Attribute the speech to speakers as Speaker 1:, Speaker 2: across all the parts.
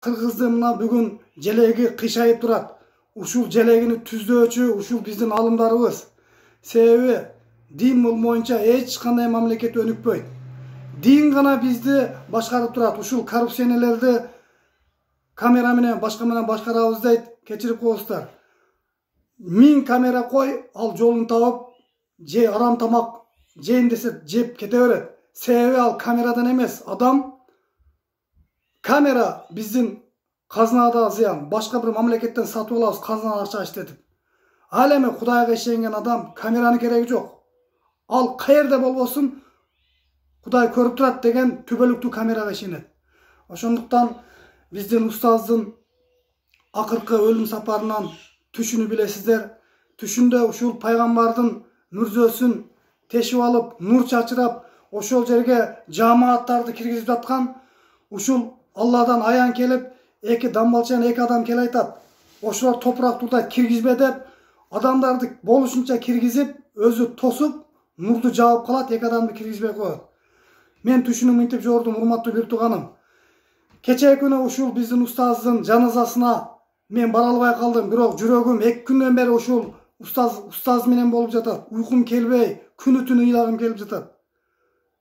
Speaker 1: Кыргыздын мына бүгүн желеги кыйшайып турат. Ушул желегини түздөөчү ушул биздин алымдарыбыз. Себеби дин боюнча эч кандай мамлекет өнүкпөйт. Дин гана бизди башкарып турат. Ушул коррупционерлерди камера менен башкарабыз дейт, кечирип коесуздар. 1000 камера кой, ал жолун табып, же арам тамак жейин десе жеп кете берет. Себеби ал камерадан эмес, адам. Камера биздин казынада зыян, башка бир мамлекеттен сатып алабыз казына акча иштетип. Ал эми Кудайга ишенген адам камеранын кереги жок. Ал каерде болбосун Кудай көрүп турат деген түбөлүктүү камерага ишенет. Ошондуктан биздин устаздын акыркы өлүм сапарынан түшүнү билесиздер. Түшүндө ушул пайгамбардын мүрзөсүн тешип алып, нур чачырап, ошол жерге жамааттарды киргизип жаткан, ушул Алладан аян келип, эки дамбалчан эки адам келип айтат. Ошолор топурактуулда киргизбе деп, адамдарды болушунча киргизип, өзү тосуп, нурду жаап калат, эки адамды киргизбей коет. Мен түшүнүп мынтип жордум, урматтуу бир тууганым. Кечээ күнү ушул биздин устаздын жаназасына мен бара албай калдым, бирок жүрөгүм 2 күндөн бери ушул устаз менен болуп жатат. Уйкум келбей, күнү түнү ыйлагым келип жатат.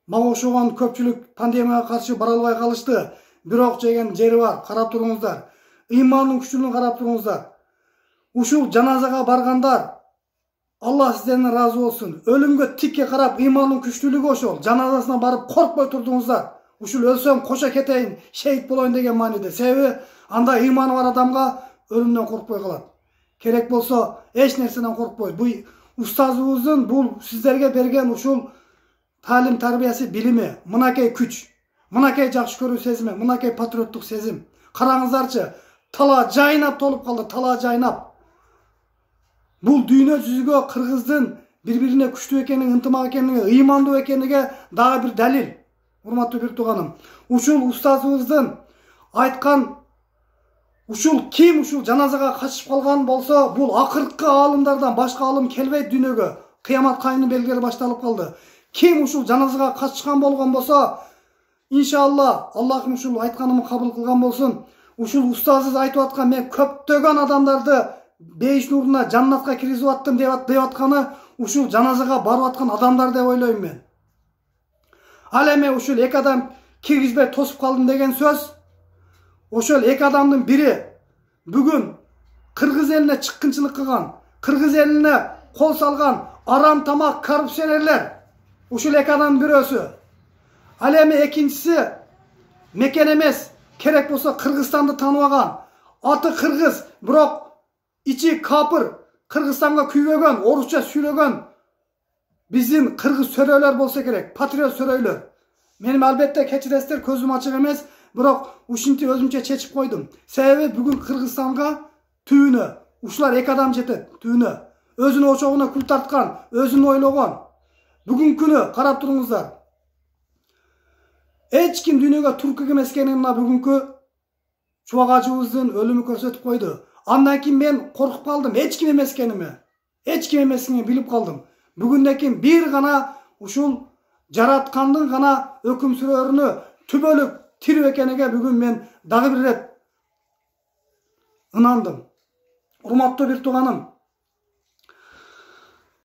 Speaker 1: Мага ошогон көпчүлүк пандемияга каршы бара албай калышты. Бирок жеген жери бар, карап туруңуздар. Ыймандын күчүнүн карап туруңуздар. Ушул жаназага баргандар, Алла сиздерден разы болсун. Өлүмгө тикке карап, ыймандын күчтүүлүгү ошол. Жаназасына барып коркпой турдуңуздар. Ушул өлсөм кошо кетейин, шейит болоюн деген мааниде. Себеби анда ыйманы бар адамга өлүмдөн коркпой калат. Керек болсо эч нерседен коркпойт. Бул устазыбыздын бул сиздерге берген ушул талим тарбиясы, билими, мынакей күч, мынакей жакшы көрүү сезими, мынакей патриоттук сезим. Караңыздарчы, тала жайнап толуп калды, тала жайнап. Бул дүйнө жүзүгө кыргыздын бири-бирине күчтүү экенин, ынтымак экенин, ыймандуу экениге дагы бир далил. Урматтуу бир тууганым, ушул устазыбыздын айткан ушул ким ушул жаназага катышып калган болсо, бул акыркы аалымдардан башка аалым келбейт дүйнөгө. Кыямат кайымдын белгилери башталып калды. Ким ушул жаназага катышкан болгон болсо, иншалла Аллахым ушул айтканымды кабыл кылган болсун. Ушул устазыбыз айтып аткан, мен көптөгөн адамдарды бейиш нуруна, жаннатка киргизип аттым деп атканы ушул жаназага барып аткан адамдар деп ойлойм мен. Ал эми ушул эки адам киргизбей тосуп калдым деген сөз, ошол эки адамдын бири бүгүн кыргыз элине чыккынчылык кылган, кыргыз элине кол салган арам тамак коррупционерлер. Ушул эки адамдын бирөөсү. Ал эми экинчиси мекен эмес, керек болсо Кыргызстанды тааныбаган, аты кыргыз, бирок ичи капыр, Кыргызстанга күйбөгөн, орусча сүйлөгөн биздин кыргыз сөрөйлөр болсо керек, патриот сөрөйлөр. Менин албетте кечиресиздер, көзүм ачык эмес, бирок ушинтип өзүмчө чечип койдум. Себеби бүгүн Кыргызстанга түйүнө ушулар эки адам жетет, түйүнө. Өзүнүн очогуна күл тарткан, өзүн ойлогон. Бүгүн күнү карап туруңуздар. Эч ким дүйнөгө турк эмескенин мына бүгүнкү чубагачыбыздын өлүмү көрсөтүп койду. Андан кийин мен коркуп калдым, эч ким эмескенимди билип калдым. Бүгүндөн кийин бир гана ушул жараткандын гана өкүм сүрөрүнү түбөлүк тирүү экениге бүгүн мен дагы бир рет ынандым. Урматтуу бир тууганым,